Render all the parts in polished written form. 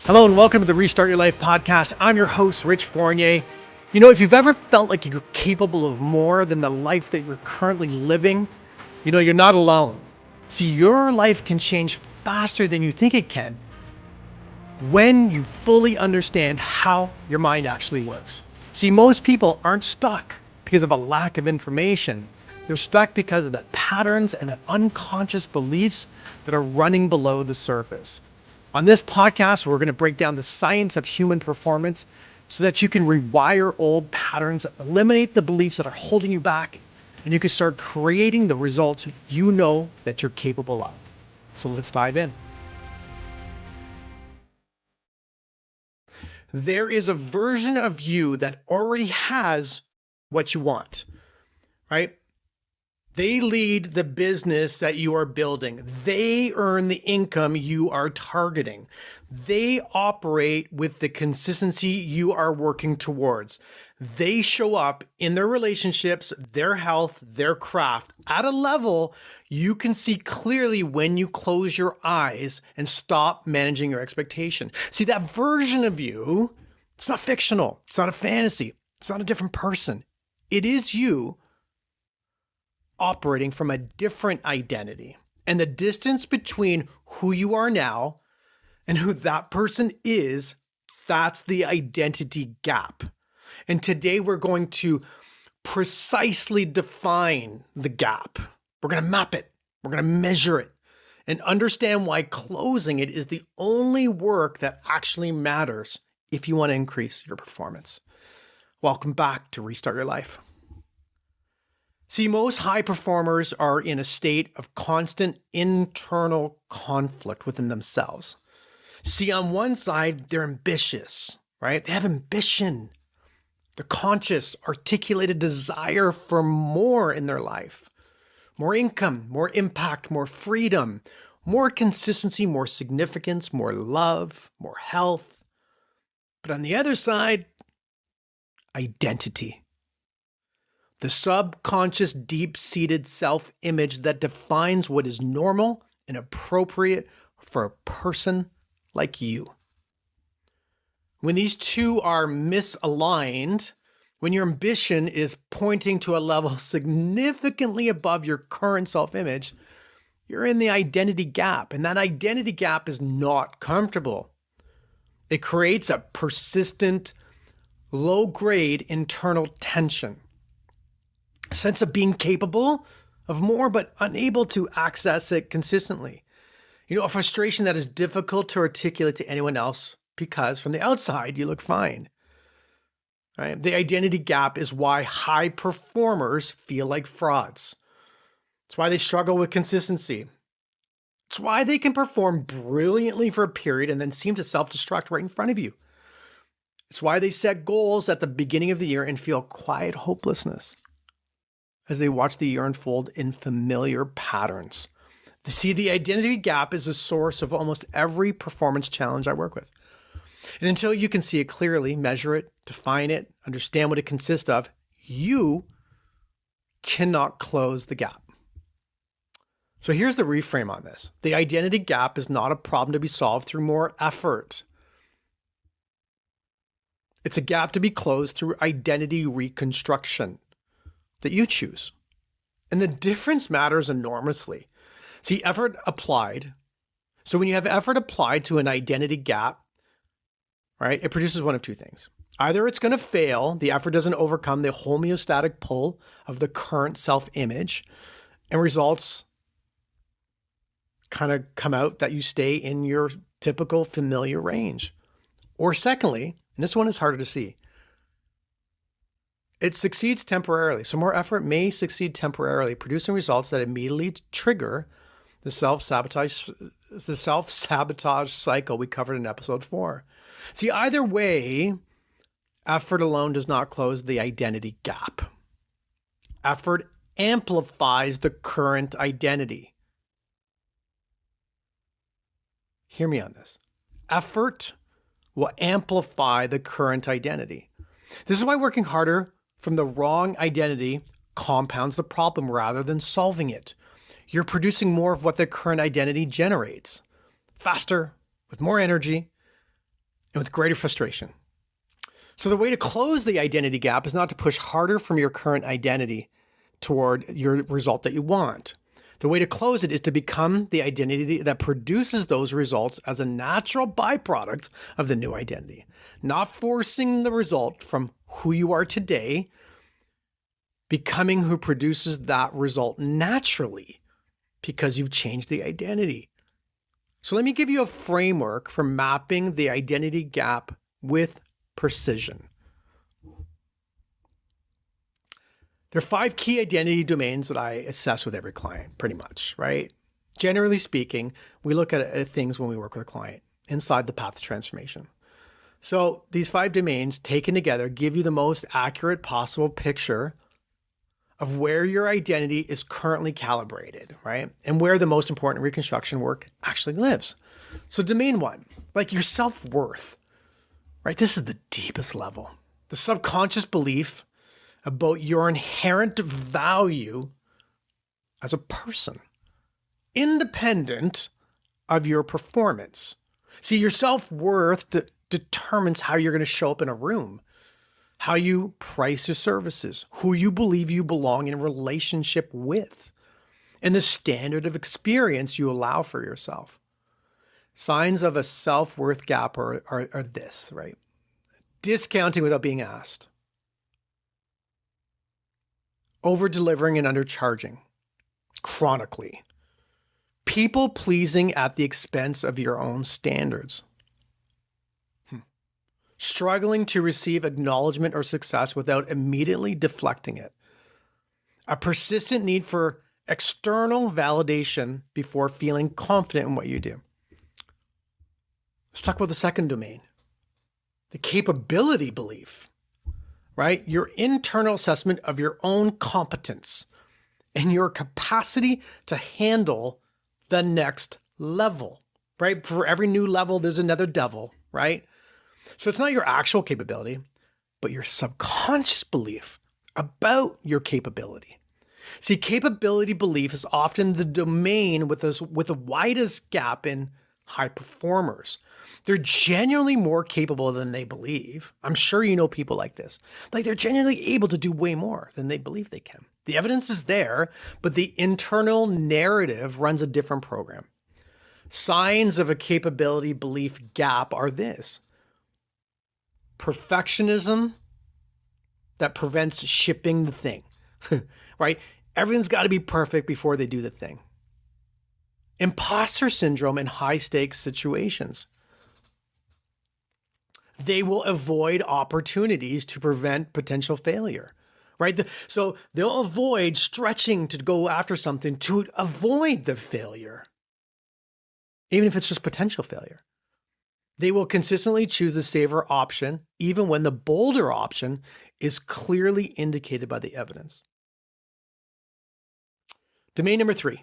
Hello and welcome to the Restart Your Life podcast. I'm your host, Rich Fournier. You know, if you've ever felt like you're capable of more than the life that you're currently living, you're not alone. See, your life can change faster than you think it can when you fully understand how your mind actually works. See, most people aren't stuck because of a lack of information. They're stuck because of the patterns and the unconscious beliefs that are running below the surface. On this podcast, we're going to break down the science of human performance so that you can rewire old patterns, eliminate the beliefs that are holding you back, and you can start creating the results you know that you're capable of. So let's dive in. There is a version of you that already has what you want, right? They lead the business that you are building. They earn the income you are targeting. They operate with the consistency you are working towards. They show up in their relationships, their health, their craft at a level you can see clearly when you close your eyes and stop managing your expectation. See, that version of you, it's not fictional. It's not a fantasy. It's not a different person. It is you operating from a different identity. And the distance between who you are now and who that person is, that's the identity gap. And today we're going to precisely define the gap. We're going to map it. We're going to measure it and understand why closing it is the only work that actually matters if you want to increase your performance. Welcome back to Restart Your Life. See, most high performers are in a state of constant internal conflict within themselves. See, on one side, they're ambitious, right? They have ambition. They're conscious, articulated desire for more in their life. More income, more impact, more freedom, more consistency, more significance, more love, more health. But on the other side, identity. The subconscious, deep-seated self-image that defines what is normal and appropriate for a person like you. When these two are misaligned, when your ambition is pointing to a level significantly above your current self-image, you're in the identity gap, and that identity gap is not comfortable. It creates a persistent, low-grade internal tension. A sense of being capable of more, but unable to access it consistently. A frustration that is difficult to articulate to anyone else because from the outside, you look fine. Right? The identity gap is why high performers feel like frauds. It's why they struggle with consistency. It's why they can perform brilliantly for a period and then seem to self-destruct right in front of you. It's why they set goals at the beginning of the year and feel quiet hopelessness as they watch the year unfold in familiar patterns. See, the identity gap is the source of almost every performance challenge I work with. And until you can see it clearly, measure it, define it, understand what it consists of, you cannot close the gap. So here's the reframe on this. The identity gap is not a problem to be solved through more effort. It's a gap to be closed through identity reconstruction that you choose. And the difference matters enormously. See, effort applied. So when you have effort applied to an identity gap, right, it produces one of two things. Either it's going to fail, the effort doesn't overcome the homeostatic pull of the current self-image, and results kind of come out that you stay in your typical familiar range. Or secondly, and this one is harder to see, it succeeds temporarily. So more effort may succeed temporarily, producing results that immediately trigger the self-sabotage cycle we covered in episode 4. See, either way, effort alone does not close the identity gap. Effort amplifies the current identity. Hear me on this. Effort will amplify the current identity. This is why working harder from the wrong identity compounds the problem rather than solving it. You're producing more of what the current identity generates. Faster, with more energy, and with greater frustration. So the way to close the identity gap is not to push harder from your current identity toward your result that you want. The way to close it is to become the identity that produces those results as a natural byproduct of the new identity, not forcing the result from who you are today, becoming who produces that result naturally because you've changed the identity. So let me give you a framework for mapping the identity gap with precision. There are 5 key identity domains that I assess with every client, pretty much, right? Generally speaking, we look at things when we work with a client inside the path of transformation. So these 5 domains taken together give you the most accurate possible picture of where your identity is currently calibrated, right? And where the most important reconstruction work actually lives. So domain 1, like your self-worth, right? This is the deepest level. The subconscious belief about your inherent value as a person, independent of your performance. See, your self-worth determines how you're going to show up in a room, how you price your services, who you believe you belong in relationship with, and the standard of experience you allow for yourself. Signs of a self-worth gap are this, right? Discounting without being asked. Over-delivering and undercharging chronically. People-pleasing at the expense of your own standards. Struggling to receive acknowledgement or success without immediately deflecting it. A persistent need for external validation before feeling confident in what you do. Let's talk about the second domain, the capability belief, right? Your internal assessment of your own competence and your capacity to handle the next level, right? For every new level, there's another devil, right? So it's not your actual capability, but your subconscious belief about your capability. See, capability belief is often the domain with the widest gap in high performers. They're genuinely more capable than they believe. I'm sure you know people like this. Like they're genuinely able to do way more than they believe they can. The evidence is there, but the internal narrative runs a different program. Signs of a capability belief gap are this: perfectionism that prevents shipping the thing, right? Everything's got to be perfect before they do the thing. Imposter syndrome in high-stakes situations. They will avoid opportunities to prevent potential failure, right? So they'll avoid stretching to go after something to avoid the failure, even if it's just potential failure. They will consistently choose the safer option, even when the bolder option is clearly indicated by the evidence. Domain number 3,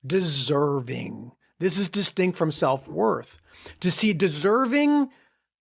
deserving. This is distinct from self-worth. To see, deserving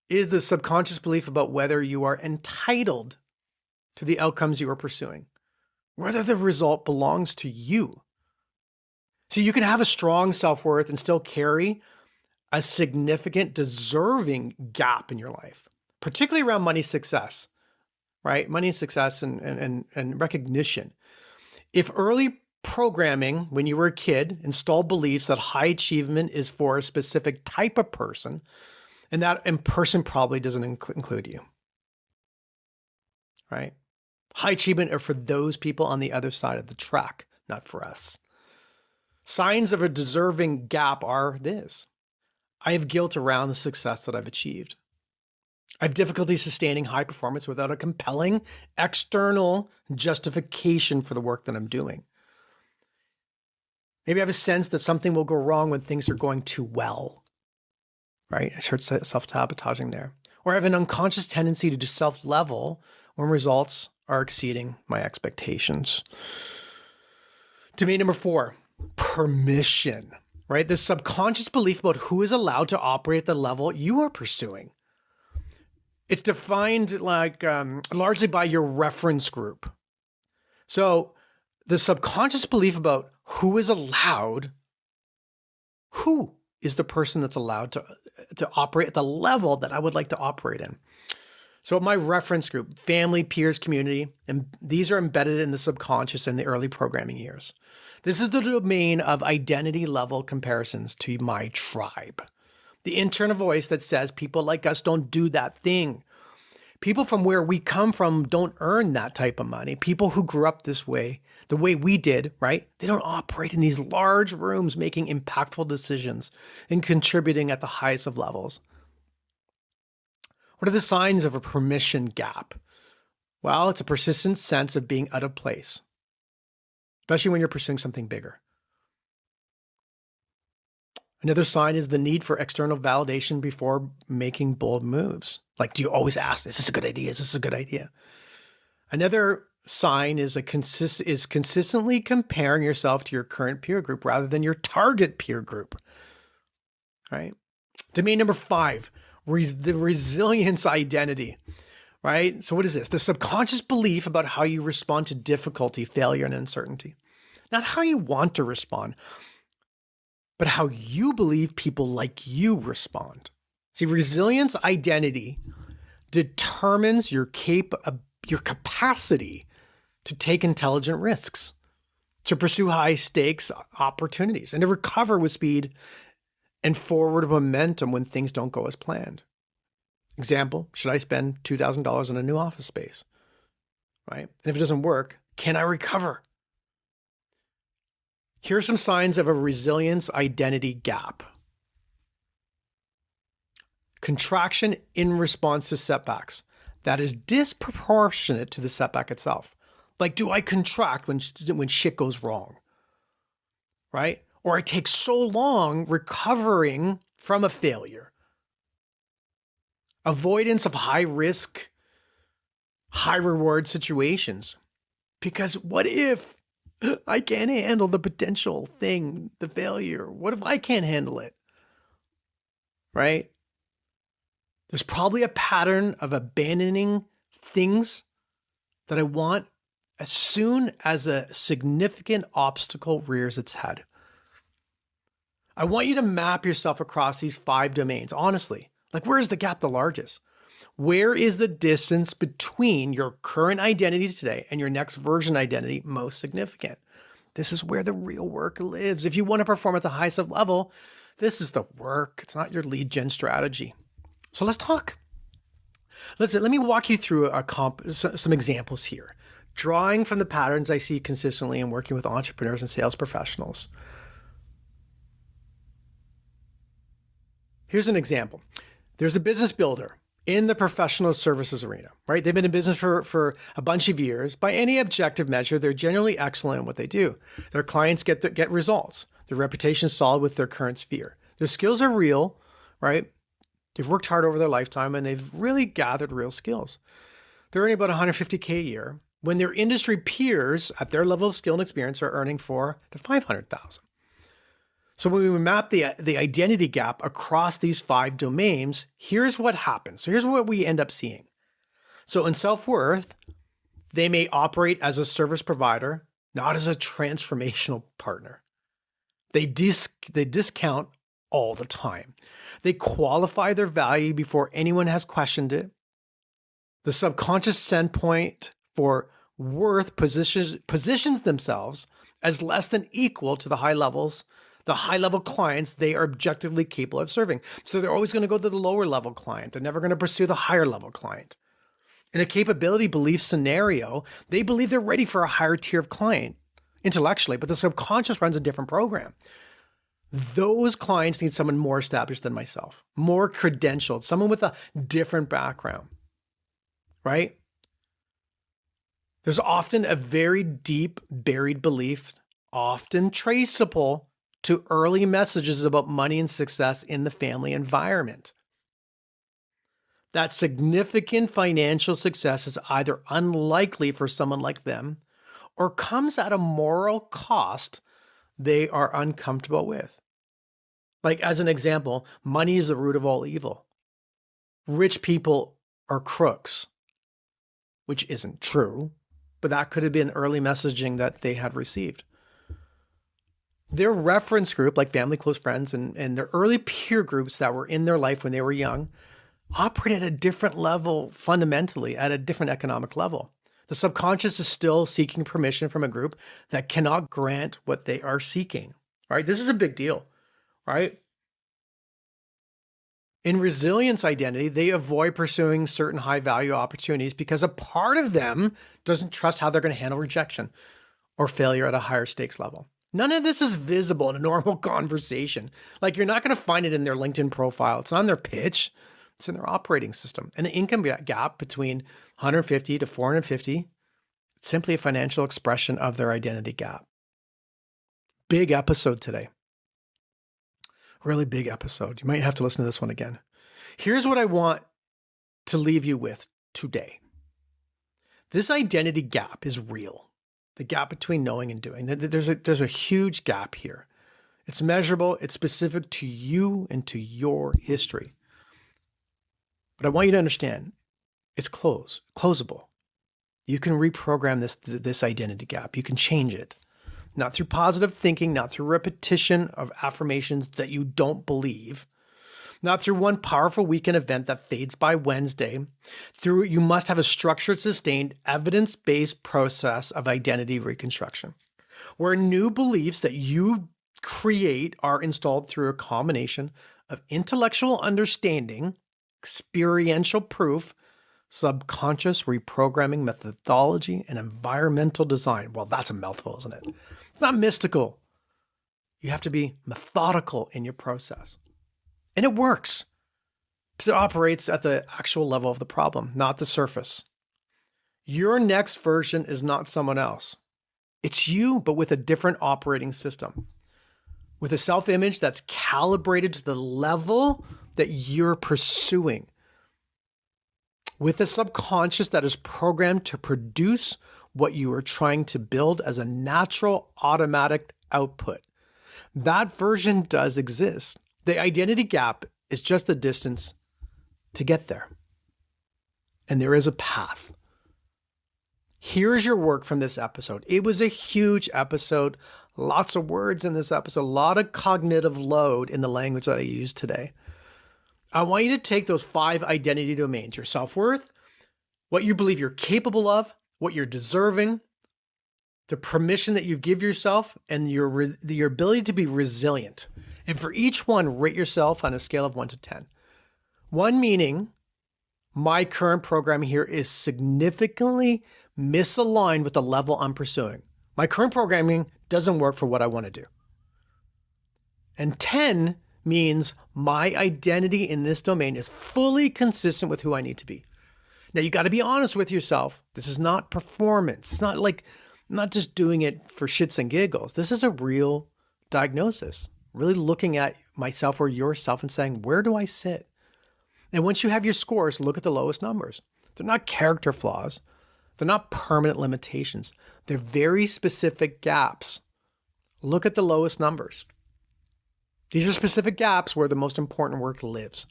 is the subconscious belief about whether you are entitled to the outcomes you are pursuing, whether the result belongs to you. See, you can have a strong self-worth and still carry a significant deserving gap in your life, particularly around money success, right? Money success and recognition. If early programming when you were a kid installed beliefs that high achievement is for a specific type of person, and that person probably doesn't include you, right? High achievement are for those people on the other side of the track, not for us. Signs of a deserving gap are this: I have guilt around the success that I've achieved. I have difficulty sustaining high performance without a compelling external justification for the work that I'm doing. Maybe I have a sense that something will go wrong when things are going too well, right? I heard self-sabotaging there. Or I have an unconscious tendency to do self-level when results are exceeding my expectations. Domain number 4, permission, right? The subconscious belief about who is allowed to operate at the level you are pursuing. It's defined like largely by your reference group. So the subconscious belief about who is the person that's allowed to to operate at the level that I would like to operate in. So my reference group, family, peers, community, and these are embedded in the subconscious in the early programming years. This is the domain of identity level comparisons to my tribe. The internal voice that says people like us don't do that thing. People from where we come from don't earn that type of money. People who grew up this way, the way we did, right? They don't operate in these large rooms making impactful decisions and contributing at the highest of levels. What are the signs of a permission gap? Well, it's a persistent sense of being out of place, especially when you're pursuing something bigger. Another sign is the need for external validation before making bold moves. Like, do you always ask, is this a good idea? Is this a good idea? Another sign is consistently comparing yourself to your current peer group rather than your target peer group, right? Domain number 5, the resilience identity, right? So what is this? The subconscious belief about how you respond to difficulty, failure, and uncertainty. Not how you want to respond, but how you believe people like you respond. See, resilience identity determines your capacity to take intelligent risks, to pursue high stakes opportunities, and to recover with speed and forward momentum when things don't go as planned. Example, should I spend $2,000 on a new office space? Right? And if it doesn't work, can I recover? Here are some signs of a resilience identity gap. Contraction in response to setbacks that is disproportionate to the setback itself. Like, do I contract when shit goes wrong? Right? Or I take so long recovering from a failure. Avoidance of high risk, high reward situations. Because what if I can't handle the potential thing, the failure? What if I can't handle it? Right? There's probably a pattern of abandoning things that I want as soon as a significant obstacle rears its head. I want you to map yourself across these 5 domains, honestly. Like, where is the gap the largest? Where is the distance between your current identity today and your next version identity most significant? This is where the real work lives. If you want to perform at the highest level, this is the work. It's not your lead gen strategy. So let's talk. Let me walk you through some examples here, drawing from the patterns I see consistently in working with entrepreneurs and sales professionals. Here's an example. There's a business builder in the professional services arena, right? They've been in business for a bunch of years. By any objective measure, they're generally excellent in what they do. Their clients get results. Their reputation is solid with their current sphere. Their skills are real, right? They've worked hard over their lifetime and they've really gathered real skills. They're earning about $150K a year when their industry peers at their level of skill and experience are earning $400,000 to $500,000. So when we map the identity gap across these 5 domains, here's what happens. So here's what we end up seeing. So in self-worth, they may operate as a service provider, not as a transformational partner. They discount all the time. They qualify their value before anyone has questioned it. The subconscious standpoint for worth positions themselves as less than equal to the high-level clients they are objectively capable of serving. So they're always going to go to the lower-level client. They're never going to pursue the higher-level client. In a capability belief scenario, they believe they're ready for a higher tier of client intellectually, but the subconscious runs a different program. Those clients need someone more established than myself, more credentialed, someone with a different background, right? There's often a very deep buried belief, often traceable to early messages about money and success in the family environment. That significant financial success is either unlikely for someone like them or comes at a moral cost they are uncomfortable with. Like, as an example, money is the root of all evil. Rich people are crooks, which isn't true, but that could have been early messaging that they had received. Their reference group, like family, close friends, and their early peer groups that were in their life when they were young, operate at a different level, fundamentally, at a different economic level. The subconscious is still seeking permission from a group that cannot grant what they are seeking, right? This is a big deal, right? In resilience identity, they avoid pursuing certain high value opportunities because a part of them doesn't trust how they're going to handle rejection or failure at a higher stakes level. None of this is visible in a normal conversation. Like, you're not going to find it in their LinkedIn profile. It's not in their pitch. It's in their operating system. And the income gap between 150 to 450, it's simply a financial expression of their identity gap. Big episode today. Really big episode. You might have to listen to this one again. Here's what I want to leave you with today. This identity gap is real. The gap between knowing and doing. There's a huge gap here. It's measurable. It's specific to you and to your history. But I want you to understand, it's closable. You can reprogram this identity gap. You can change it. Not through positive thinking, not through repetition of affirmations that you don't believe, not through one powerful weekend event that fades by Wednesday. You must have a structured, sustained, evidence-based process of identity reconstruction, where new beliefs that you create are installed through a combination of intellectual understanding, experiential proof, subconscious reprogramming methodology, and environmental design. Well, that's a mouthful, isn't it? It's not mystical. You have to be methodical in your process. And it works because it operates at the actual level of the problem, not the surface. Your next version is not someone else. It's you, but with a different operating system, with a self-image that's calibrated to the level that you're pursuing, with a subconscious that is programmed to produce what you are trying to build as a natural, automatic output. That version does exist. The identity gap is just the distance to get there. And there is a path. Here's your work from this episode. It was a huge episode. Lots of words in this episode. A lot of cognitive load in the language that I used today. I want you to take those 5 identity domains: your self-worth, what you believe you're capable of, what you're deserving, the permission that you give yourself, and your ability to be resilient. And for each one, rate yourself on a scale of 1 to 10. 1 meaning my current program here is significantly misaligned with the level I'm pursuing. My current programming doesn't work for what I want to do. And 10 means my identity in this domain is fully consistent with who I need to be. Now, you got to be honest with yourself. This is not performance. It's not like, I'm not just doing it for shits and giggles. This is a real diagnosis. Really looking at myself or yourself and saying, where do I sit? And once you have your scores, look at the lowest numbers. They're not character flaws. They're not permanent limitations. They're very specific gaps. Look at the lowest numbers. These are specific gaps where the most important work lives.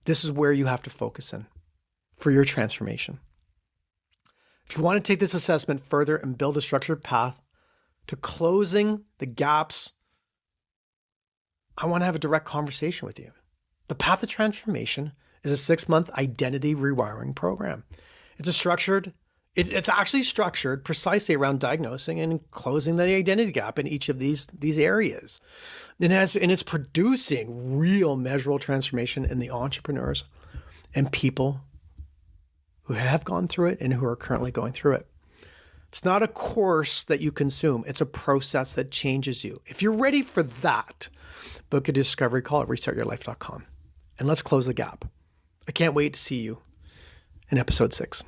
This is where you have to focus in for your transformation. If you want to take this assessment further and build a structured path to closing the gaps, I want to have a direct conversation with you. The Path of Transformation is a 6-month identity rewiring program. It's actually structured precisely around diagnosing and closing the identity gap in each of these areas. And it's producing real measurable transformation in the entrepreneurs and people who have gone through it and who are currently going through it. It's not a course that you consume. It's a process that changes you. If you're ready for that, book a discovery call at restartyourlife.com. And let's close the gap. I can't wait to see you in episode 6.